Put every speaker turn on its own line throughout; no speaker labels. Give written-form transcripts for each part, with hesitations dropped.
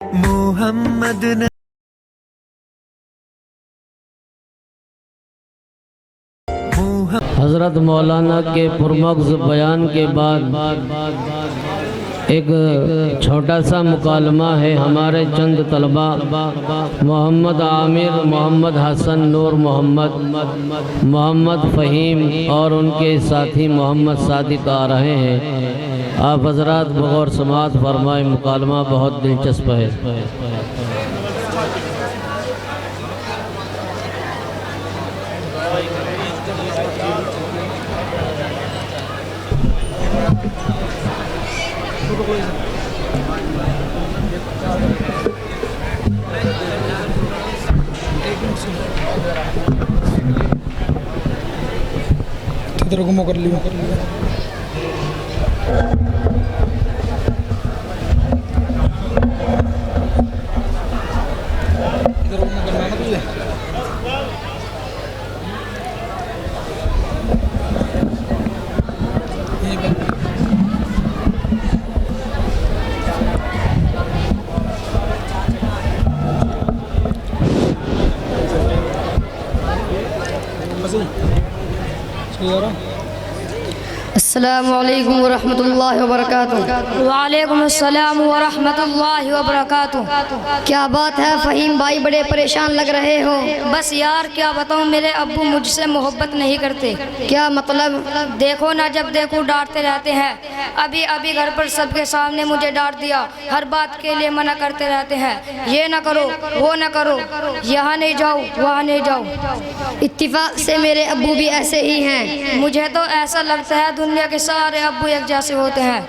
محمد
حضرت مولانا کے پرمغز بیان کے بعد ایک چھوٹا سا مکالمہ ہے ہمارے چند طلبہ محمد عامر، محمد حسن، نور محمد، محمد فہیم اور ان کے ساتھی محمد صادق آ رہے ہیں۔ آپ حضرات بغور سماعت فرمائیں، مکالمہ بہت دلچسپ ہے۔
ادھر گمو کر لیا ادھر گمو کرنا نا تجھے
السلام علیکم ورحمۃ اللہ وبرکاتہ۔
وعلیکم السلام ورحمۃ اللہ وبرکاتہ۔
کیا بات ہے فہیم بھائی، بڑے پریشان لگ رہے ہو؟
بس یار کیا بتاؤں، میرے ابو مجھ سے محبت نہیں کرتے۔
کیا مطلب؟
دیکھو نا، جب دیکھو ڈانٹتے رہتے ہیں۔ ابھی گھر پر سب کے سامنے مجھے ڈانٹ دیا، ہر بات کے لیے منع کرتے رہتے ہیں، یہ نہ کرو وہ نہ کرو، یہاں نہیں جاؤ وہاں نہیں جاؤ۔
اتفاق سے میرے ابو بھی ایسے ہی ہیں۔
مجھے تو ایسا لگتا ہے دنیا کے سارے ابو ایک جیسے ہوتے ہیں۔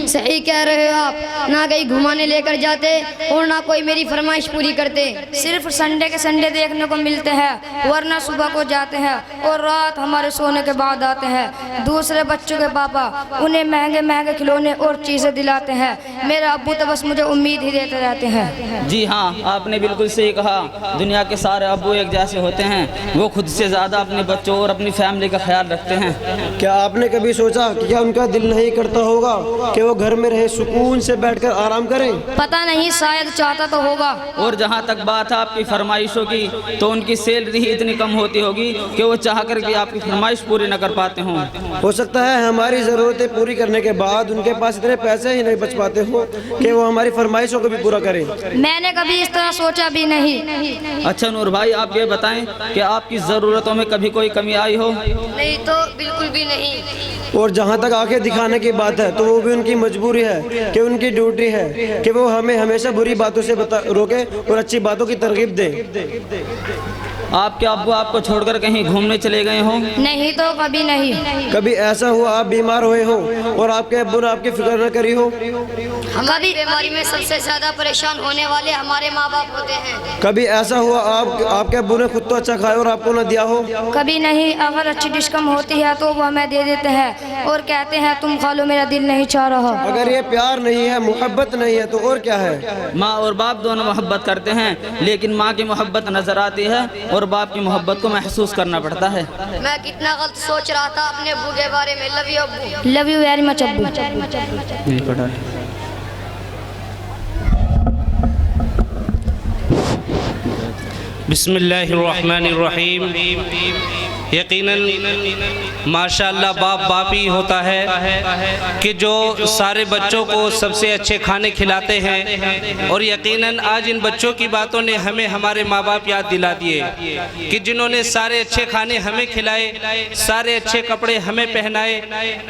صحیح کہہ رہے ہو آپ، نہ کہیں گھمانے لے کر جاتے اور نہ کوئی میری فرمائش پوری کرتے۔
صرف سنڈے کے سنڈے دیکھنے کو ملتے ہیں، ورنہ صبح کو جاتے ہیں اور رات ہمارے سونے کے بعد آتے ہیں۔ دوسرے بچوں کے پاپا انہیں مہنگے مہنگے کھلونے اور چیزیں دلاتے ہیں، میرا ابو تو بس مجھے امید ہی دیتے رہتے ہیں۔
جی ہاں، آپ نے بالکل صحیح کہا، دنیا کے سارے ابو ایک جیسے ہوتے ہیں، وہ خود سے زیادہ اپنے بچوں اور اپنی فیملی کا خیال رکھتے ہیں۔
کیا آپ نے کبھی سوچا کہ کیا ان کا دل نہیں کرتا ہوگا کہ وہ گھر میں رہے سکون سے بیٹھ کر آرام کریں؟
پتہ نہیں، شاید چاہتا تو ہوگا۔
اور جہاں تک بات ہے آپ کی فرمائشوں کی، تو ان کی سیلری ہی اتنی کم ہوتی ہوگی کہ وہ چاہ کر بھی آپ کی فرمائش پوری نہ کر پاتے ہوں۔
ہو سکتا ہے ہماری ضرورتیں پوری کرنے کے بعد ان کے پاس اتنے پیسے ہی نہیں بچ پاتے ہوں کہ وہ ہماری فرمائشوں کو بھی پورا کریں۔
میں نے کبھی اس طرح سوچا بھی نہیں۔
اچھا نور بھائی، آپ یہ بتائیں کہ آپ کی ضرورتوں میں کبھی کوئی کمی آئی ہو؟
نہیں تو بالکل بھی نہیں۔
اور جہاں تک آنکھیں دکھانے کی بات ہے تو وہ بھی ان کی مجبوری ہے کہ ان کی ڈیوٹی ہے کہ وہ ہمیں ہمیشہ بری باتوں سے روکے اور اچھی باتوں کی ترغیب دے۔
آپ کے ابو آپ کو چھوڑ کر کہیں گھومنے چلے گئے ہوں؟
نہیں تو کبھی نہیں۔
کبھی ایسا ہوا آپ بیمار ہوئے ہوں اور آپ کے ابو نے آپ کی فکر نہ کری ہو؟
ہماری بیماری میں سب سے زیادہ پریشان ہونے والے ہمارے ماں باپ ہوتے ہیں۔
کبھی ایسا ہوا آپ کے ابو نے خود تو اچھا کھایا اور آپ کو نہ دیا ہو؟
کبھی نہیں، اگر اچھی ڈش کم ہوتی ہے تو وہ ہمیں دے دیتے ہیں اور کہتے ہیں تم کھا لو، میرا دل نہیں چاہ رہا۔
اگر یہ پیار نہیں ہے، محبت نہیں ہے، تو اور کیا ہے؟
ماں اور باپ دونوں محبت کرتے ہیں، لیکن ماں کی محبت نظر آتی ہے اور باپ کی محبت کو محسوس کرنا پڑتا ہے۔
میں کتنا غلط سوچ رہا تھا اپنے ابو کے بارے میں۔ لو یو ابو۔
لو یو ویری مچ ابو۔
بسم اللہ الرحمن الرحیم۔ یقیناً ماشاءاللہ باپ ہی ہوتا ہے کہ جو سارے بچوں کو سب سے اچھے کھانے کھلاتے ہیں، اور یقیناً آج ان بچوں کی باتوں نے ہمیں ہمارے ماں باپ یاد دلا دیے کہ جنہوں نے سارے اچھے کھانے ہمیں کھلائے، سارے اچھے کپڑے ہمیں پہنائے۔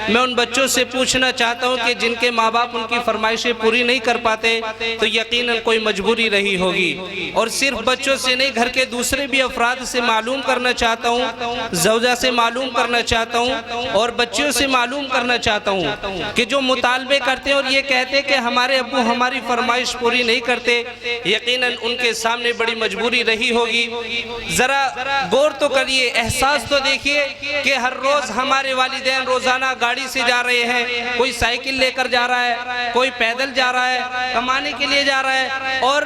میں ان بچوں سے پوچھنا چاہتا ہوں کہ جن کے ماں باپ ان کی فرمائشیں پوری نہیں کر پاتے تو یقیناً کوئی مجبوری رہی ہوگی۔ اور صرف بچوں سے نہیں، گھر کے دوسرے بھی افراد سے معلوم کرنا چاہتا ہوں، زوجہ سے معلوم کرنا چاہتا ہوں اور بچیوں سے معلوم کرنا چاہتا ہوں کہ جو مطالبے کرتے ہیں اور یہ کہتے ہیں کہ ہمارے ابو ہماری فرمائش پوری نہیں کرتے، یقیناً ان کے سامنے بڑی مجبوری رہی ہوگی۔ ذرا غور تو کریے، احساس تو دیکھیے کہ ہر روز ہمارے والدین روزانہ گاڑی سے جا رہے ہیں، کوئی سائیکل لے کر جا رہا ہے، کوئی پیدل جا رہا ہے، کمانے کے لیے جا رہا ہے، اور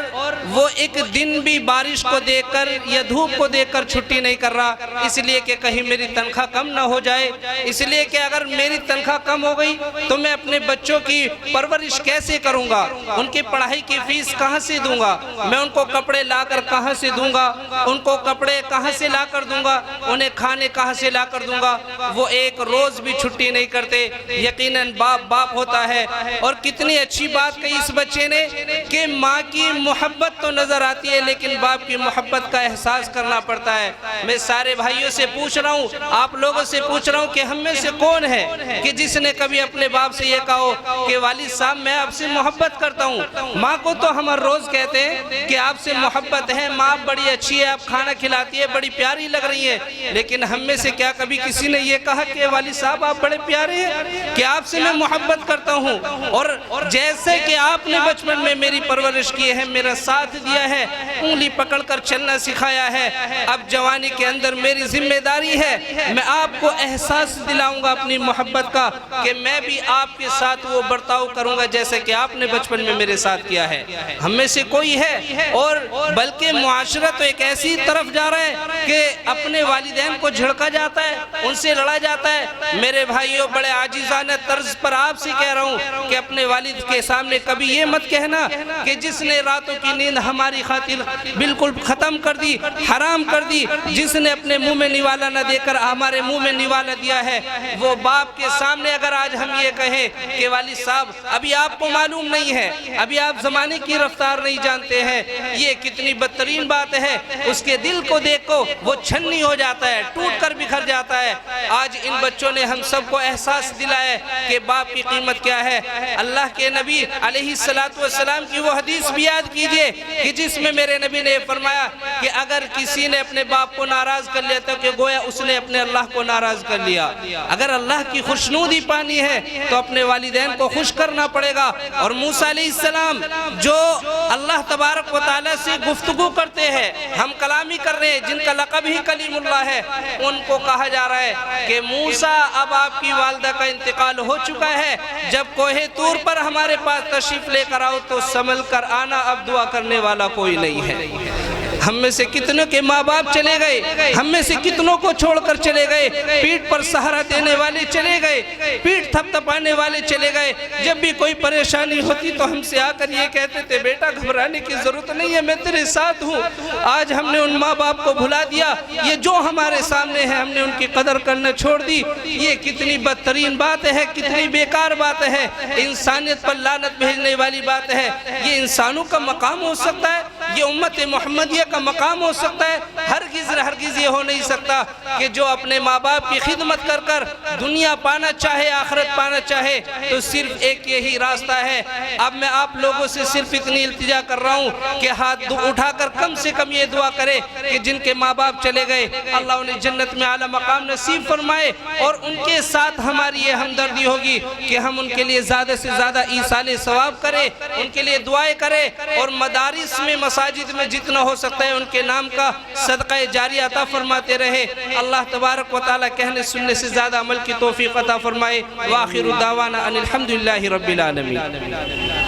وہ ایک دن بھی بارش کو دیکھ کر یا دھوپ کو دیکھ کر چھٹی نہیں کر رہا، اس لیے کہ کہیں میری تنخواہ کم نہ ہو جائے، اس لیے کہ اگر میری تنخواہ کم ہو گئی تو میں اپنے بچوں کی پرورش کیسے کروں گا، ان کی پڑھائی کی فیس کہاں سے دوں گا، میں ان کو کپڑے لا کر کہاں سے دوں گا، ان کو کپڑے کہاں سے لا کر دوں گا، انہیں کھانے کہاں سے لا کر دوں گا۔ وہ ایک روز بھی چھٹی نہیں کرتے۔ یقیناً باپ ہوتا ہے۔ اور کتنی اچھی بات کہی اس بچے نے کہ ماں کی محبت تو نظر آتی ہے لیکن باپ کی محبت کا احساس کرنا پڑتا ہے۔ میں سارے بھائیوں سے پوچھ رہا ہوں، آپ لوگوں سے پوچھ رہا ہوں کہ ہم میں سے کون ہے کہ جس نے کبھی اپنے باپ سے یہ کہا ہو کہ والد صاحب میں آپ سے محبت کرتا ہوں۔ ماں کو تو ہم ہر روز کہتے ہیں کہ آپ سے محبت ہے، ماں بڑی اچھی ہے، آپ کھانا کھلاتی ہے، بڑی پیاری لگ رہی ہے، لیکن ہم میں سے کیا کبھی کسی نے یہ کہا کہ والد صاحب آپ بڑے پیارے ہیں، کہ آپ سے میں محبت کرتا ہوں؟ اور جیسے کہ آپ نے بچپن میں میری پرورش کی ہے، میرا ساتھ دیا ہے، انگلی پکڑ کر چلنا سکھایا ہے، اب جوانی کے اندر میری ذمہ داری ہے، میں آپ کو احساس دلاؤں گا اپنی محبت کا کہ میں بھی آپ کے ساتھ وہ برتاؤ کروں گا جیسے کہ آپ نے بچپن میں میرے ساتھ کیا ہے۔ ہم میں سے کوئی ہے اور بلکہ معاشرہ تو ایک ایسی طرف جا رہا ہے کہ اپنے والدین کو جھڑکا جاتا ہے، ان سے لڑا جاتا ہے۔ میرے بھائیوں، بڑے عاجزانہ طرز پر آپ سے کہہ رہا ہوں کہ اپنے والد کے سامنے کبھی یہ مت کہنا کہ جس نے راتوں کی نیند ہماری خاطر بالکل ختم کر دی، حرام کر دی، جس نے اپنے منہ میں نوالا نہ دے کر ہمارے منہ میں نوالا دیا ہے، وہ باپ کے سامنے اگر آج ہم یہ کہیں کہ والد صاحب ابھی آپ کو معلوم نہیں ہے، ابھی آپ زمانے کی رفتار نہیں جانتے ہیں، یہ کتنی بدترین بات ہے۔ اس کے دل کو دیکھو، وہ چھنی ہو جاتا ہے، ٹوٹ کر بکھر جاتا ہے۔ آج ان بچوں نے ہم سب کو احساس دلایا کہ باپ کی قیمت کیا ہے۔ اللہ کے نبی علیہ السلام کی وہ حدیث بھی یاد کیجئے کہ جس میں میرے نبی نے فرمایا کہ اگر کسی نے اپنے باپ کو ناراض کر لیا تو کہ گویا اس نے اپنے اللہ کو ناراض کر لیا۔ اگر اللہ کی خوشنودی پانی ہے تو اپنے والدین کو خوش کرنا پڑے گا۔ اور موسیٰ علیہ السلام جو اللہ تبارک و تعالیٰ سے گفتگو کرتے ہیں، ہم کلامی کر رہے ہیں، جن کا لقب ہی کلیم اللہ ہے، ان کو کہا جا رہا ہے کہ موسیٰ اب آپ کی والدہ کا انتقال ہو چکا ہے، جب کوہ طور پر ہمارے پاس تشریف لے کر آؤ تو سنبھل کر آنا، اب دعا کرنے والا کوئی نہیں ہے۔ ہم میں سے کتنوں کے ماں باپ چلے گئے، ہم میں سے کتنوں کو چھوڑ کر چلے گئے، پیٹ پر سہارا دینے والے چلے گئے، پیٹ تھپ تھپانے والے چلے گئے۔ جب بھی کوئی پریشانی ہوتی تو ہم سے آ کر یہ کہتے تھے بیٹا گھبرانے کی ضرورت نہیں ہے، میں تیرے ساتھ ہوں۔ آج ہم نے ان ماں باپ کو بھلا دیا، یہ جو ہمارے سامنے ہے ہم نے ان کی قدر کرنا چھوڑ دی۔ یہ کتنی بدترین بات ہے، کتنی بیکار بات ہے، انسانیت پر لعنت بھیجنے والی بات ہے۔ یہ انسانوں کا مقام ہو سکتا ہے، یہ امت محمدیہ کا مقام ہو سکتا ہے؟ ہرگز یہ ہو نہیں سکتا کہ جو اپنے ماں باپ کی خدمت کر کر دنیا پانا چاہے، آخرت پانا چاہے، تو صرف ایک یہی راستہ ہے۔ اب میں آپ لوگوں سے صرف اتنی التجا کر رہا ہوں کہ ہاتھ اٹھا کر کم سے کم یہ دعا کرے کہ جن کے ماں باپ چلے گئے اللہ انہیں جنت میں اعلیٰ مقام نصیب فرمائے، اور ان کے ساتھ ہماری یہ ہمدردی ہوگی کہ ہم ان کے لیے زیادہ سے زیادہ ایصال ثواب کریں، ان کے لیے دعائیں کریں، اور مدارس میں مساجد میں جتنا ہو سکتا ہے ان کے نام کا صدقہ جاریہ عطا فرماتے رہے۔ اللہ تبارک و تعالیٰ کہنے سننے سے زیادہ عمل کی توفیق عطا فرمائے۔ وآخر دعوانا ان الحمدللہ رب العالمین۔